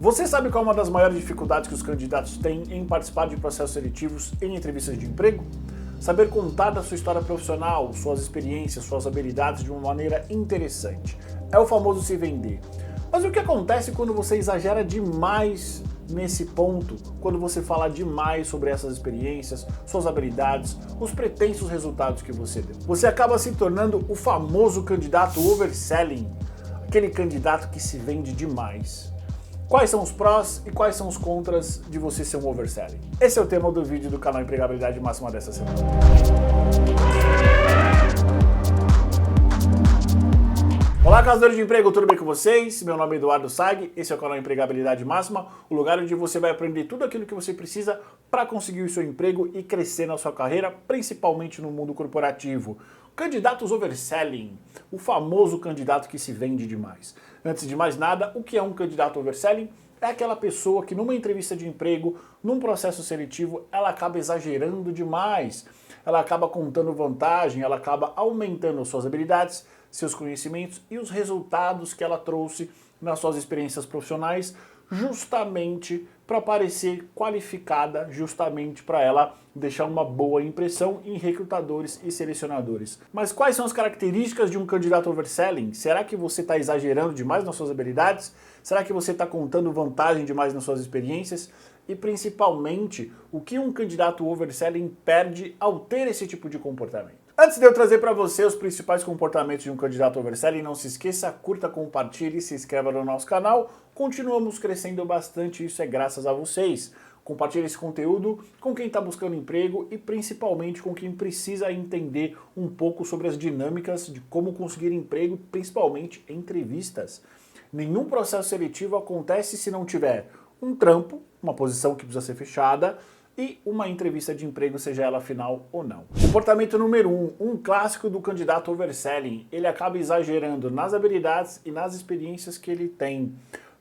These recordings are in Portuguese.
Você sabe qual é uma das maiores dificuldades que os candidatos têm em participar de processos seletivos em entrevistas de emprego? Saber contar da sua história profissional, suas experiências, suas habilidades de uma maneira interessante. É o famoso se vender. Mas o que acontece quando você exagera demais nesse ponto, quando você fala demais sobre essas experiências, suas habilidades, os pretensos resultados que você deu? Você acaba se tornando o famoso candidato overselling, aquele candidato que se vende demais. Quais são os prós e quais são os contras de você ser um overselling? Esse é o tema do vídeo do canal Empregabilidade Máxima dessa semana. Olá, caçadores de emprego, tudo bem com vocês? Meu nome é Eduardo Sag, esse é o canal Empregabilidade Máxima, o lugar onde você vai aprender tudo aquilo que você precisa para conseguir o seu emprego e crescer na sua carreira, principalmente no mundo corporativo. Candidatos overselling, o famoso candidato que se vende demais. Antes de mais nada, o que é um candidato overselling? É aquela pessoa que numa entrevista de emprego, num processo seletivo, ela acaba exagerando demais. Ela acaba contando vantagem, ela acaba aumentando suas habilidades, seus conhecimentos e os resultados que ela trouxe nas suas experiências profissionais, justamente para parecer qualificada, justamente para ela deixar uma boa impressão em recrutadores e selecionadores. Mas quais são as características de um candidato overselling? Será que você está exagerando demais nas suas habilidades? Será que você está contando vantagem demais nas suas experiências? E principalmente, o que um candidato overselling perde ao ter esse tipo de comportamento? Antes de eu trazer para você os principais comportamentos de um candidato overselling, não se esqueça, curta, compartilhe, se inscreva no nosso canal. Continuamos crescendo bastante, isso é graças a vocês. Compartilhe esse conteúdo com quem está buscando emprego e principalmente com quem precisa entender um pouco sobre as dinâmicas de como conseguir emprego, principalmente entrevistas. Nenhum processo seletivo acontece se não tiver um trampo, uma posição que precisa ser fechada, e uma entrevista de emprego, seja ela final ou não. Comportamento número 1, um clássico do candidato overselling. Ele acaba exagerando nas habilidades e nas experiências que ele tem,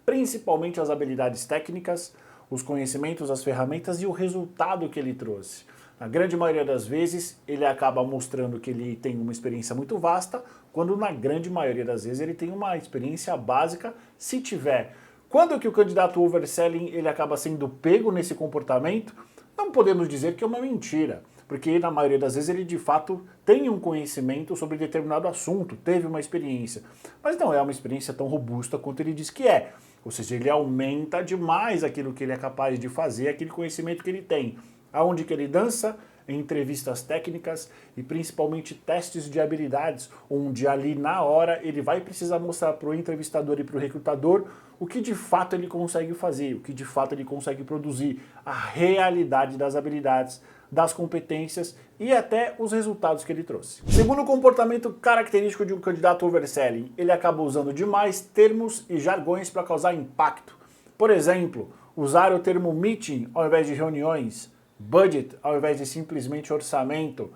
principalmente as habilidades técnicas, os conhecimentos, as ferramentas e o resultado que ele trouxe. Na grande maioria das vezes, ele acaba mostrando que ele tem uma experiência muito vasta, quando na grande maioria das vezes ele tem uma experiência básica, se tiver. Quando que o candidato overselling ele acaba sendo pego nesse comportamento? Não podemos dizer que é uma mentira, porque na maioria das vezes ele de fato tem um conhecimento sobre determinado assunto, teve uma experiência, mas não é uma experiência tão robusta quanto ele diz que é. Ou seja, ele aumenta demais aquilo que ele é capaz de fazer, aquele conhecimento que ele tem. Aonde que ele dança? Em entrevistas técnicas e principalmente testes de habilidades, onde ali na hora ele vai precisar mostrar para o entrevistador e para o recrutador o que de fato ele consegue fazer, o que de fato ele consegue produzir, a realidade das habilidades, das competências e até os resultados que ele trouxe. Segundo comportamento característico de um candidato overselling, ele acaba usando demais termos e jargões para causar impacto. Por exemplo, usar o termo meeting ao invés de reuniões, budget ao invés de simplesmente orçamento,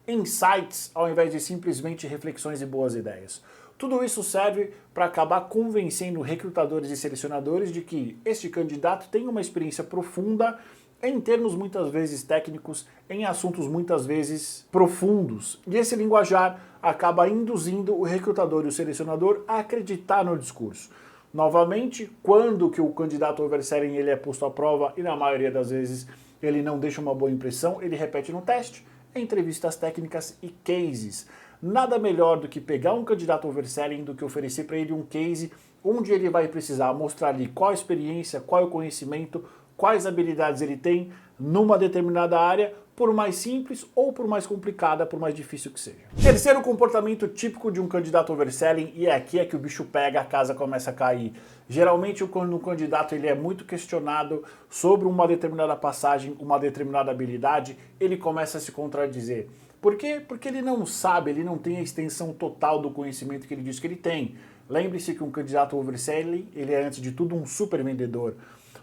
insights ao invés de simplesmente reflexões e boas ideias. Tudo isso serve para acabar convencendo recrutadores e selecionadores de que este candidato tem uma experiência profunda em termos muitas vezes técnicos, em assuntos muitas vezes profundos. E esse linguajar acaba induzindo o recrutador e o selecionador a acreditar no discurso. Novamente, quando que o candidato overselling ele é posto à prova e na maioria das vezes ele não deixa uma boa impressão, ele repete no teste, entrevistas técnicas e cases. Nada melhor do que pegar um candidato overselling do que oferecer para ele um case onde ele vai precisar mostrar ali qual a experiência, qual é o conhecimento, quais habilidades ele tem numa determinada área, por mais simples ou por mais complicada, por mais difícil que seja. Terceiro comportamento típico de um candidato overselling, e aqui é que o bicho pega, a casa começa a cair. Geralmente quando um candidato ele é muito questionado sobre uma determinada passagem, uma determinada habilidade, ele começa a se contradizer. Por quê? Porque ele não sabe, ele não tem a extensão total do conhecimento que ele diz que ele tem. Lembre-se que um candidato overselling, ele é antes de tudo um super vendedor,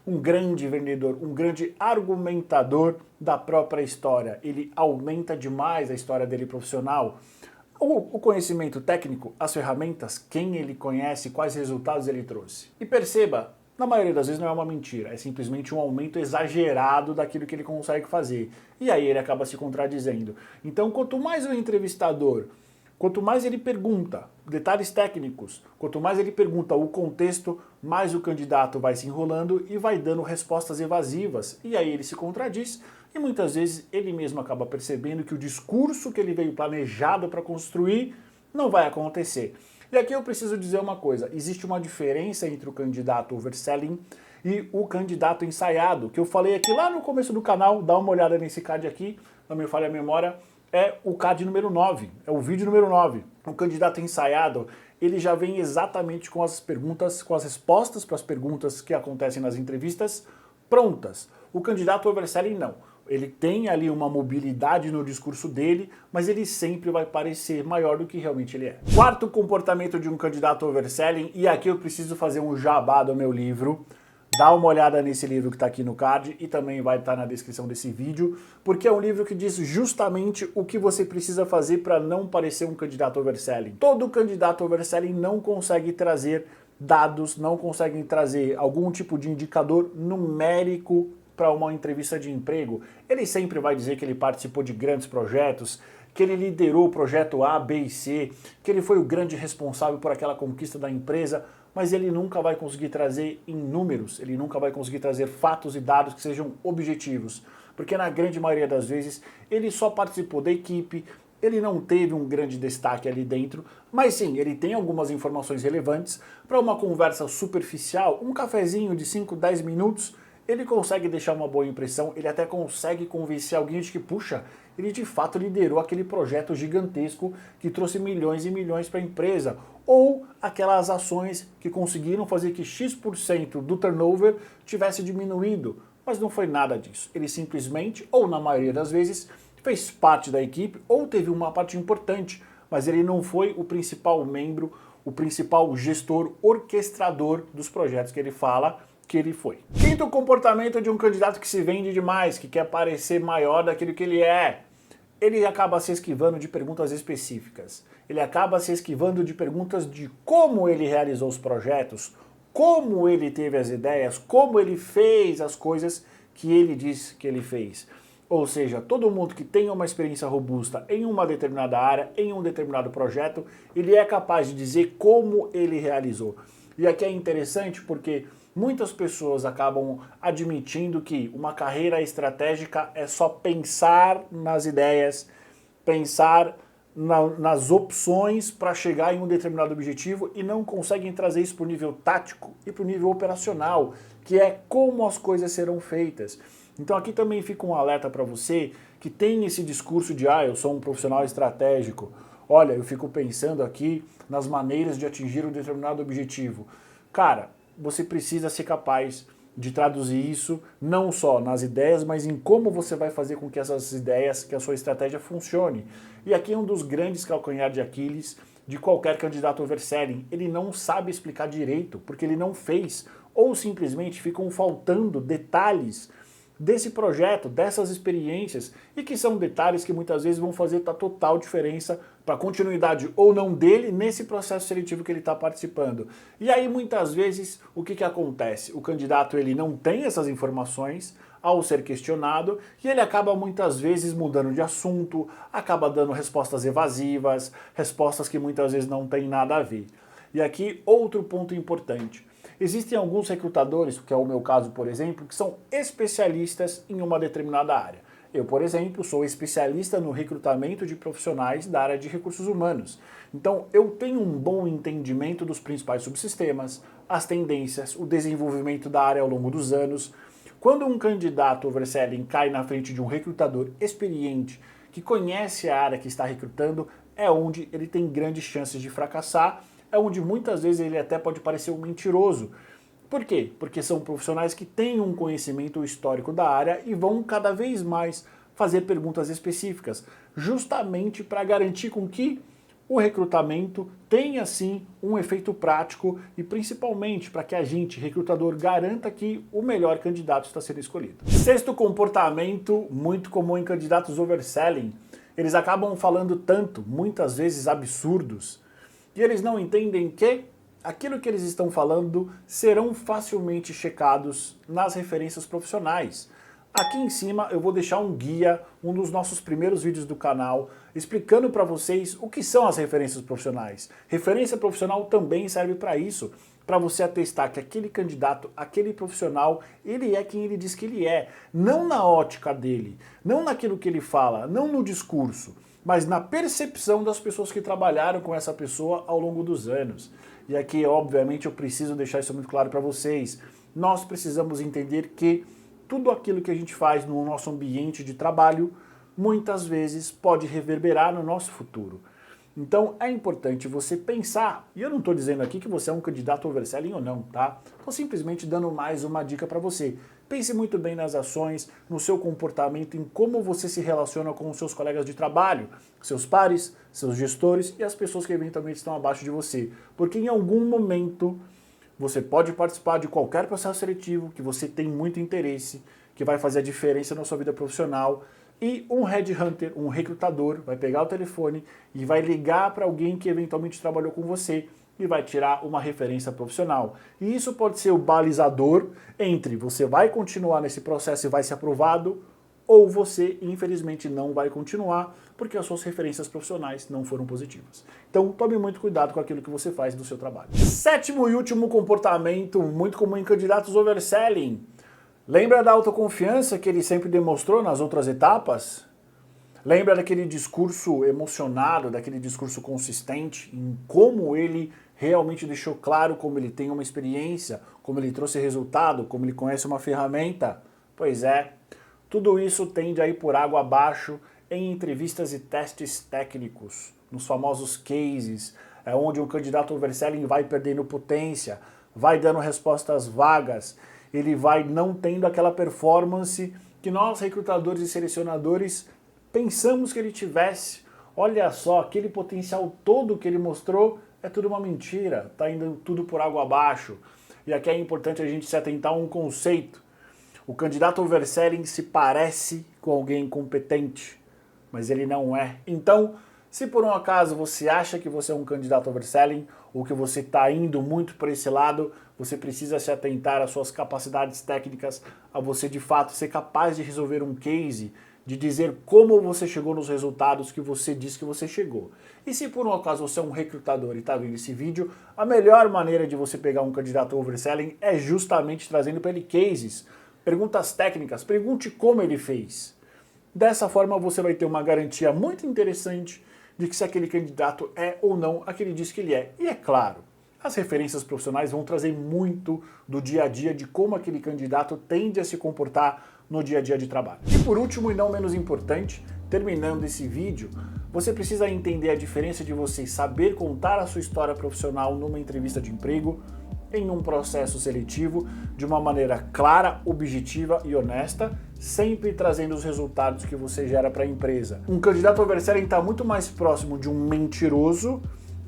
um grande argumentador da própria história. Ele aumenta demais a história dele profissional. O conhecimento técnico, as ferramentas, quem ele conhece, quais resultados ele trouxe. E perceba, na maioria das vezes não é uma mentira, é simplesmente um aumento exagerado daquilo que ele consegue fazer. E aí ele acaba se contradizendo. Então, quanto mais o entrevistador Quanto mais ele pergunta detalhes técnicos, quanto mais ele pergunta o contexto, mais o candidato vai se enrolando e vai dando respostas evasivas. E aí ele se contradiz e muitas vezes ele mesmo acaba percebendo que o discurso que ele veio planejado para construir não vai acontecer. E aqui eu preciso dizer uma coisa, existe uma diferença entre o candidato overselling e o candidato ensaiado, que eu falei aqui lá no começo do canal, dá uma olhada nesse card aqui, não me falha a memória, é o card número 9, é o vídeo número 9. O candidato ensaiado, ele já vem exatamente com as perguntas, com as respostas para as perguntas que acontecem nas entrevistas prontas. O candidato overselling não. Ele tem ali uma mobilidade no discurso dele, mas ele sempre vai parecer maior do que realmente ele é. Quarto comportamento de um candidato overselling, e aqui eu preciso fazer um jabá do meu livro. Dá uma olhada nesse livro que está aqui no card e também vai estar na descrição desse vídeo, porque é um livro que diz justamente o que você precisa fazer para não parecer um candidato overselling. Todo candidato overselling não consegue trazer dados, não consegue trazer algum tipo de indicador numérico para uma entrevista de emprego. Ele sempre vai dizer que ele participou de grandes projetos, que ele liderou o projeto A, B e C, que ele foi o grande responsável por aquela conquista da empresa, mas ele nunca vai conseguir trazer em números, ele nunca vai conseguir trazer fatos e dados que sejam objetivos, porque na grande maioria das vezes ele só participou da equipe, ele não teve um grande destaque ali dentro, mas sim, ele tem algumas informações relevantes para uma conversa superficial, um cafezinho de 5, 10 minutos, ele consegue deixar uma boa impressão, ele até consegue convencer alguém de que, puxa, ele de fato liderou aquele projeto gigantesco que trouxe milhões e milhões para a empresa, ou aquelas ações que conseguiram fazer que X% do turnover tivesse diminuído, mas não foi nada disso. Ele simplesmente, ou na maioria das vezes, fez parte da equipe ou teve uma parte importante, mas ele não foi o principal membro, o principal gestor, orquestrador dos projetos que ele fala que ele foi. Quinto comportamento de um candidato que se vende demais, que quer parecer maior daquilo que ele é. Ele acaba se esquivando de perguntas específicas. Ele acaba se esquivando de perguntas de como ele realizou os projetos, como ele teve as ideias, como ele fez as coisas que ele disse que ele fez. Ou seja, todo mundo que tem uma experiência robusta em uma determinada área, em um determinado projeto, ele é capaz de dizer como ele realizou. E aqui é interessante porque muitas pessoas acabam admitindo que uma carreira estratégica é só pensar nas ideias, pensar nas opções para chegar em um determinado objetivo e não conseguem trazer isso para o nível tático e para o nível operacional, que é como as coisas serão feitas. Então aqui também fica um alerta para você que tem esse discurso de eu sou um profissional estratégico, olha, eu fico pensando aqui nas maneiras de atingir um determinado objetivo. Cara, você precisa ser capaz de traduzir isso não só nas ideias, mas em como você vai fazer com que essas ideias, que a sua estratégia funcione. E aqui é um dos grandes calcanhares de Aquiles de qualquer candidato overselling. Ele não sabe explicar direito, porque ele não fez, ou simplesmente ficam faltando detalhes desse projeto, dessas experiências, e que são detalhes que muitas vezes vão fazer a total diferença para a continuidade ou não dele nesse processo seletivo que ele está participando. E aí muitas vezes o que acontece? O candidato ele não tem essas informações ao ser questionado e ele acaba muitas vezes mudando de assunto, acaba dando respostas evasivas, respostas que muitas vezes não têm nada a ver. E aqui outro ponto importante. Existem alguns recrutadores, que é o meu caso, por exemplo, que são especialistas em uma determinada área. Eu, por exemplo, sou especialista no recrutamento de profissionais da área de recursos humanos. Então, eu tenho um bom entendimento dos principais subsistemas, as tendências, o desenvolvimento da área ao longo dos anos. Quando um candidato overselling cai na frente de um recrutador experiente, que conhece a área que está recrutando, é onde ele tem grandes chances de fracassar, é onde muitas vezes ele até pode parecer um mentiroso. Por quê? Porque são profissionais que têm um conhecimento histórico da área e vão cada vez mais fazer perguntas específicas, justamente para garantir com que o recrutamento tenha sim um efeito prático e principalmente para que a gente, recrutador, garanta que o melhor candidato está sendo escolhido. Sexto comportamento muito comum em candidatos overselling, eles acabam falando tanto, muitas vezes absurdos, e eles não entendem que aquilo que eles estão falando serão facilmente checados nas referências profissionais. Aqui em cima eu vou deixar um guia, um dos nossos primeiros vídeos do canal, explicando para vocês o que são as referências profissionais. Referência profissional também serve para isso, para você atestar que aquele candidato, aquele profissional, ele é quem ele diz que ele é. Não na ótica dele, não naquilo que ele fala, não no discurso, mas na percepção das pessoas que trabalharam com essa pessoa ao longo dos anos. E aqui, obviamente, eu preciso deixar isso muito claro para vocês. Nós precisamos entender que tudo aquilo que a gente faz no nosso ambiente de trabalho, muitas vezes pode reverberar no nosso futuro. Então é importante você pensar, e eu não estou dizendo aqui que você é um candidato overselling ou não, tá? Estou simplesmente dando mais uma dica para você. Pense muito bem nas ações, no seu comportamento, em como você se relaciona com os seus colegas de trabalho, seus pares, seus gestores e as pessoas que eventualmente estão abaixo de você. Porque em algum momento você pode participar de qualquer processo seletivo que você tem muito interesse, que vai fazer a diferença na sua vida profissional, e um headhunter, um recrutador, vai pegar o telefone e vai ligar para alguém que eventualmente trabalhou com você e vai tirar uma referência profissional. E isso pode ser o balizador entre você vai continuar nesse processo e vai ser aprovado, ou você, infelizmente, não vai continuar porque as suas referências profissionais não foram positivas. Então, tome muito cuidado com aquilo que você faz no seu trabalho. Sétimo e último comportamento muito comum em candidatos overselling. Lembra da autoconfiança que ele sempre demonstrou nas outras etapas? Lembra daquele discurso emocionado, daquele discurso consistente, em como ele realmente deixou claro como ele tem uma experiência, como ele trouxe resultado, como ele conhece uma ferramenta? Pois é, tudo isso tende a ir por água abaixo em entrevistas e testes técnicos, nos famosos cases, onde um candidato overselling vai perdendo potência, vai dando respostas vagas, ele vai não tendo aquela performance que nós, recrutadores e selecionadores, pensamos que ele tivesse. Olha só, aquele potencial todo que ele mostrou é tudo uma mentira, está indo tudo por água abaixo. E aqui é importante a gente se atentar a um conceito. O candidato overselling se parece com alguém competente, mas ele não é. Então, se por um acaso você acha que você é um candidato overselling ou que você está indo muito para esse lado, você precisa se atentar às suas capacidades técnicas, a você de fato ser capaz de resolver um case, de dizer como você chegou nos resultados que você disse que você chegou. E se por um acaso você é um recrutador e está vendo esse vídeo, a melhor maneira de você pegar um candidato overselling é justamente trazendo para ele cases, perguntas técnicas, pergunte como ele fez. Dessa forma você vai ter uma garantia muito interessante de que se aquele candidato é ou não aquele diz que ele é. E é claro, as referências profissionais vão trazer muito do dia a dia de como aquele candidato tende a se comportar no dia a dia de trabalho. E por último e não menos importante, terminando esse vídeo, você precisa entender a diferença de você saber contar a sua história profissional numa entrevista de emprego, em um processo seletivo, de uma maneira clara, objetiva e honesta, sempre trazendo os resultados que você gera para a empresa. Um candidato overselling está muito mais próximo de um mentiroso,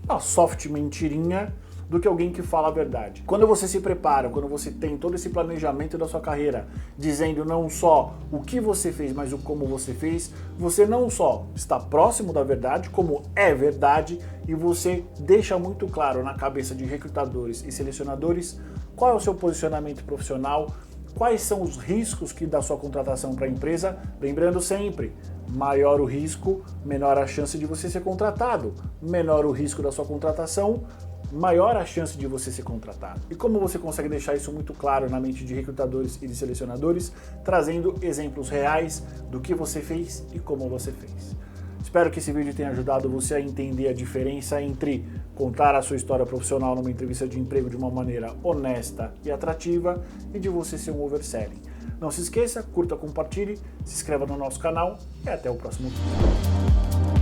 uma soft mentirinha, do que alguém que fala a verdade. Quando você se prepara, quando você tem todo esse planejamento da sua carreira, dizendo não só o que você fez, mas o como você fez, você não só está próximo da verdade, como é verdade, e você deixa muito claro na cabeça de recrutadores e selecionadores qual é o seu posicionamento profissional, quais são os riscos que da sua contratação para a empresa, lembrando sempre, maior o risco, menor a chance de você ser contratado, menor o risco da sua contratação, maior a chance de você ser contratado. E como você consegue deixar isso muito claro na mente de recrutadores e de selecionadores, trazendo exemplos reais do que você fez e como você fez. Espero que esse vídeo tenha ajudado você a entender a diferença entre contar a sua história profissional numa entrevista de emprego de uma maneira honesta e atrativa e de você ser um overselling. Não se esqueça, curta, compartilhe, se inscreva no nosso canal e até o próximo vídeo.